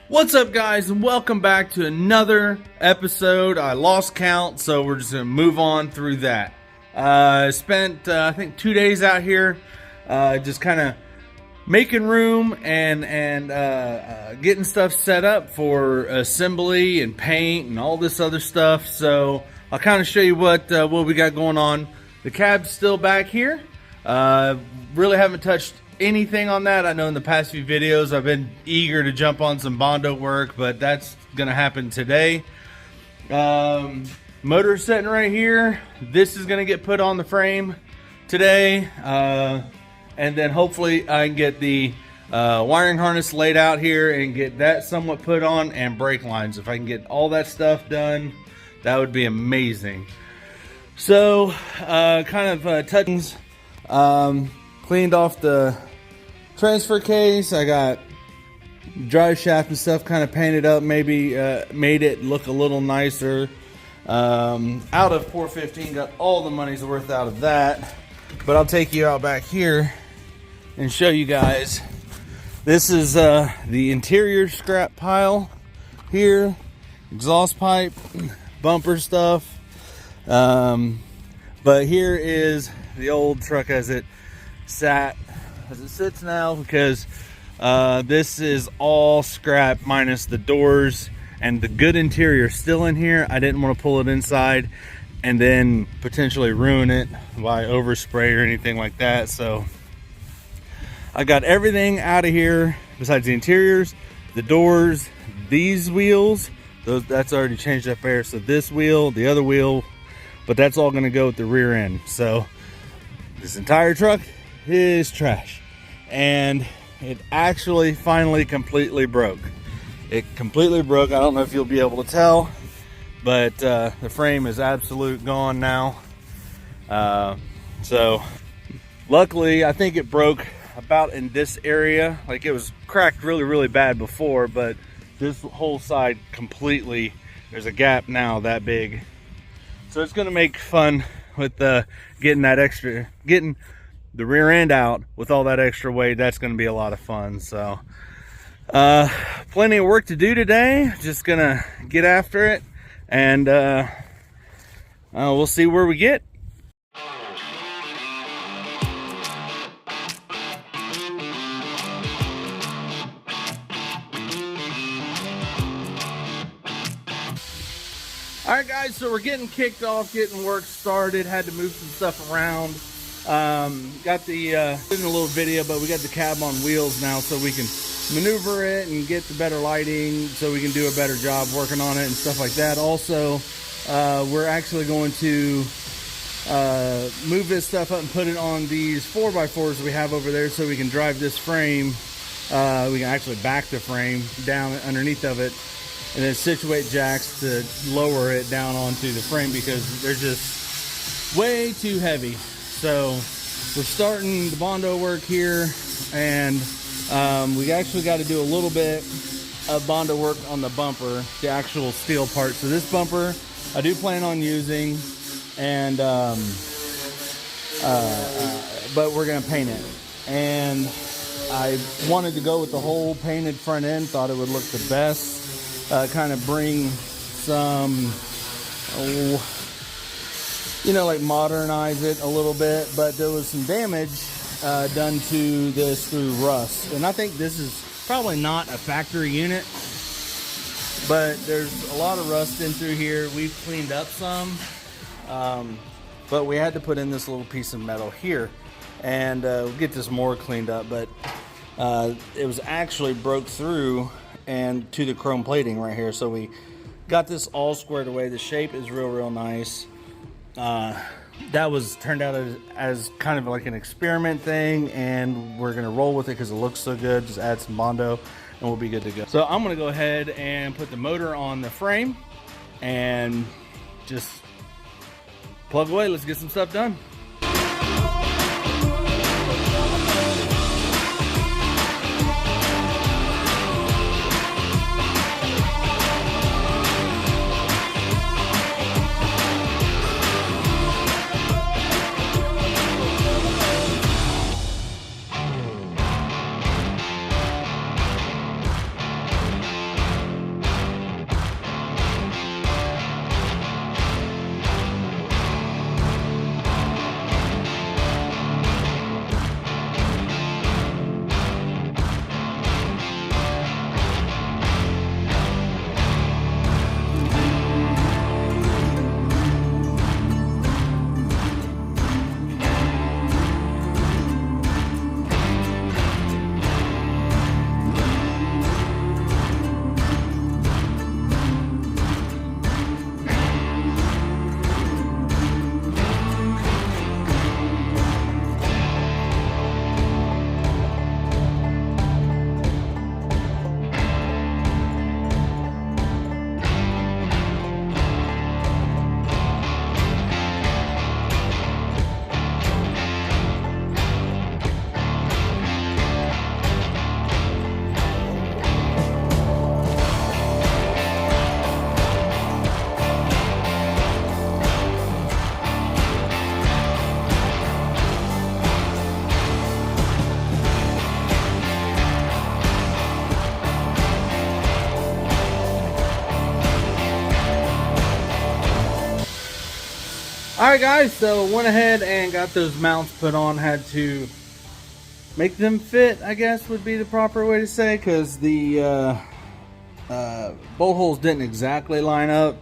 What's up, guys, and welcome back to another episode. I lost count, so we're just gonna move on through that. I spent I think 2 days out here just kind of making room and getting stuff set up for assembly and paint and all this other stuff. So I'll kind of show you what we got going on. The cab's still back here. Really haven't touched anything on that. I know in the past few videos I've been eager to jump on some bondo work, but that's gonna happen today. Motor sitting right here. This is gonna get put on the frame today, and then hopefully I can get the wiring harness laid out here and get that somewhat put on, and brake lines. If I can get all that stuff done, that would be amazing. So kind of touchings, cleaned off the transfer case. I got drive shaft and stuff kind of painted up, maybe made it look a little nicer. Out of 415, got all the money's worth out of that. But I'll take you out back here and show you guys. This is the interior scrap pile here. Exhaust pipe, bumper stuff. But here is the old truck as it sits now, because this is all scrap minus the doors and the good interior still in here. I didn't want to pull it inside and then potentially ruin it by overspray or anything like that. So I got everything out of here besides the interiors, the doors, these wheels. That's already changed up there. So this wheel, the other wheel, but that's all going to go with the rear end. So this entire truck is trash, and it actually finally completely broke. It completely broke. I don't know if you'll be able to tell, but the frame is absolute gone now. So luckily, I think it broke about in this area. Like, it was cracked really bad before, but this whole side completely, there's a gap now that big. So it's gonna make fun with getting the rear end out with all that extra weight. That's going to be a lot of fun. So plenty of work to do today. Just gonna get after it, and we'll see where we get. All right, guys, so we're getting kicked off, getting work started. Had to move some stuff around. Got the in a little video, but we got the cab on wheels now, so we can maneuver it and get the better lighting, so we can do a better job working on it and stuff like that. Also, we're actually going to move this stuff up and put it on these 4x4s we have over there, so we can drive this frame. We can actually back the frame down underneath of it, and then situate jacks to lower it down onto the frame, because they're just way too heavy. So we're starting the bondo work here, and we actually got to do a little bit of bondo work on the bumper, the actual steel part. So this bumper I do plan on using, and but we're gonna paint it. And I wanted to go with the whole painted front end, thought it would look the best, kind of bring some like modernize it a little bit. But there was some damage done to this through rust, and I think this is probably not a factory unit, but there's a lot of rust in through here. We've cleaned up some, but we had to put in this little piece of metal here, and we'll get this more cleaned up. But it was actually broke through and to the chrome plating right here, so we got this all squared away. The shape is real nice. That was turned out as kind of like an experiment thing, and we're gonna roll with it because it looks so good. Just add some bondo and we'll be good to go. So I'm gonna go ahead and put the motor on the frame and just plug away. Let's get some stuff done. Alright guys, so went ahead and got those mounts put on. Had to make them fit, I guess would be the proper way to say, because the bolt holes didn't exactly line up.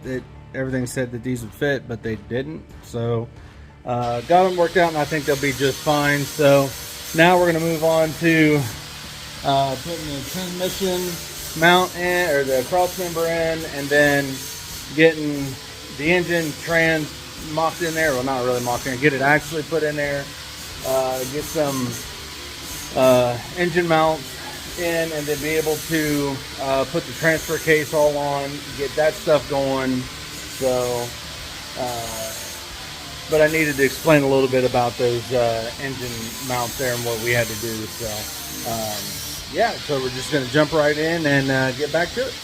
Everything said that these would fit, but they didn't. So got them worked out, and I think they'll be just fine. So now we're going to move on to putting the transmission mount in, or the cross member in, and then getting the engine trans mocked in there. Well, not really mocked in, get it actually put in there. Get some engine mounts in, and then be able to put the transfer case all on, get that stuff going. So but I needed to explain a little bit about those engine mounts there and what we had to do. So yeah, so we're just going to jump right in and get back to it.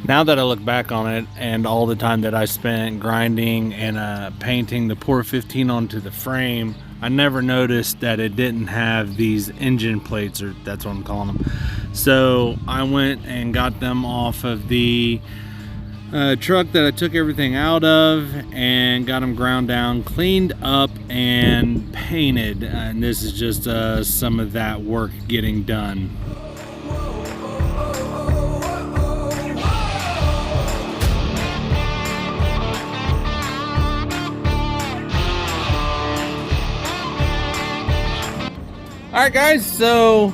Now that I look back on it and all the time that I spent grinding and painting the Pour 15 onto the frame, I never noticed that it didn't have these engine plates, or that's what I'm calling them. So I went and got them off of the truck that I took everything out of, and got them ground down, cleaned up, and painted. And this is just some of that work getting done. Alright guys, so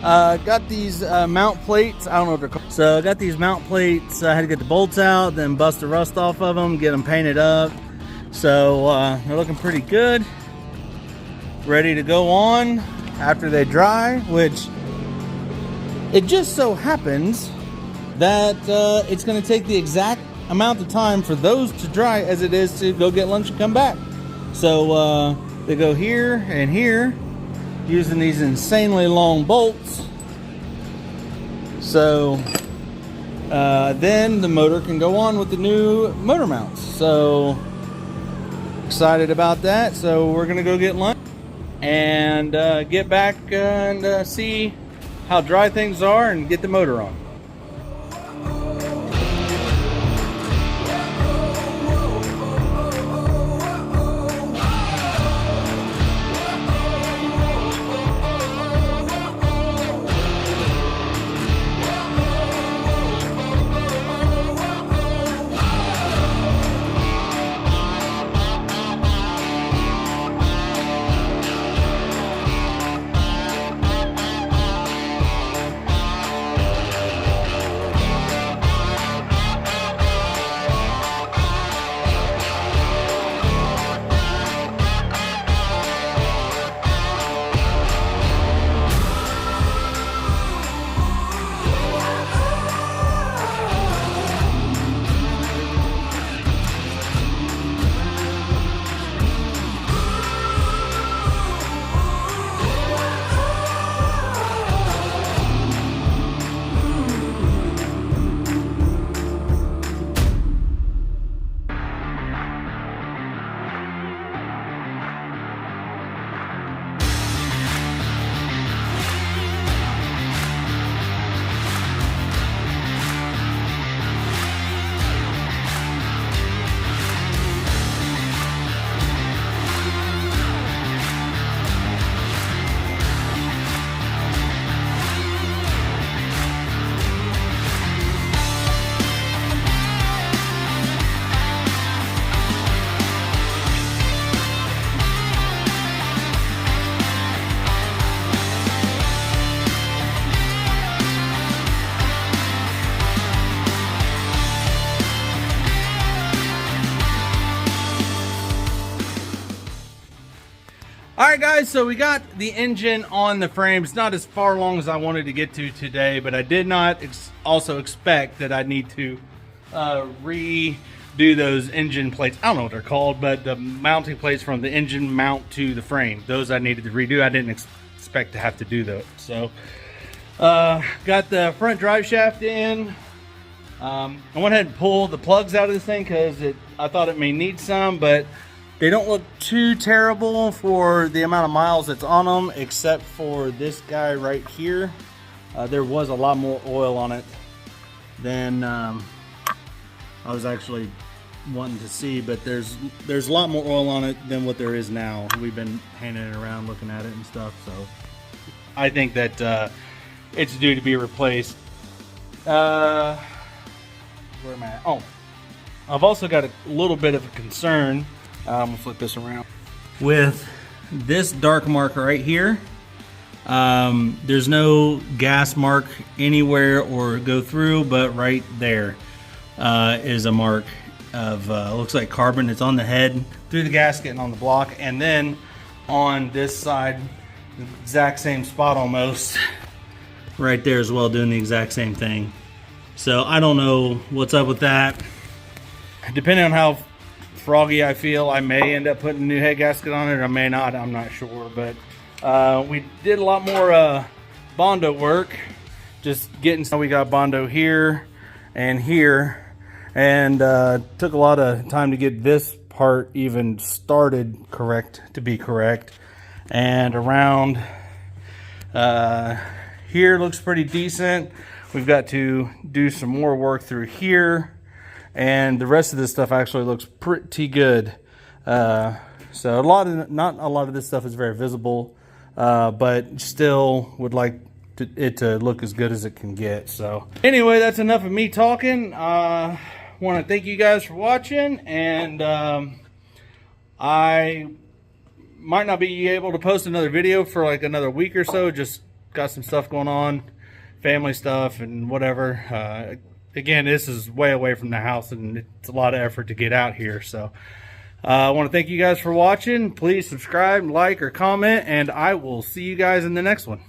got these mount plates. I don't know what they're called. So I got these mount plates. I had to get the bolts out, then bust the rust off of them, get them painted up. So they're looking pretty good. Ready to go on after they dry, which it just so happens that it's going to take the exact amount of time for those to dry as it is to go get lunch and come back. So they go here and here, using these insanely long bolts. So then the motor can go on with the new motor mounts. So excited about that. So we're gonna go get lunch and get back and see how dry things are and get the motor on. Alright guys, so we got the engine on the frame. It's not as far along as I wanted to get to today, but I did not also expect that I'd need to redo those engine plates. I don't know what they're called, but the mounting plates from the engine mount to the frame. Those I needed to redo. I didn't expect to have to do those. So, got the front drive shaft in. I went ahead and pulled the plugs out of this thing because I thought it may need some, but they don't look too terrible for the amount of miles that's on them, except for this guy right here. There was a lot more oil on it than I was actually wanting to see, but there's a lot more oil on it than what there is now. We've been handing it around, looking at it and stuff, so I think that it's due to be replaced. Where am I at? Oh, I've also got a little bit of a concern. I'm gonna flip this around. With this dark mark right here, there's no gas mark anywhere or go through, but right there is a mark of looks like carbon. It's on the head through the gasket and on the block, and then on this side, the exact same spot almost right there as well, doing the exact same thing. So I don't know what's up with that. Depending on how froggy I feel, I may end up putting a new head gasket on it, or I may not. I'm not sure, but we did a lot more bondo work, just getting. So we got bondo here and here, and took a lot of time to get this part even started to be correct. And around here looks pretty decent. We've got to do some more work through here, and the rest of this stuff actually looks pretty good. So not a lot of this stuff is very visible, but still would like it to look as good as it can get. So anyway, that's enough of me talking. Want to thank you guys for watching, and I might not be able to post another video for like another week or so. Just got some stuff going on, family stuff and whatever. Again, this is way away from the house, and it's a lot of effort to get out here. So I want to thank you guys for watching. Please subscribe, like, or comment, and I will see you guys in the next one.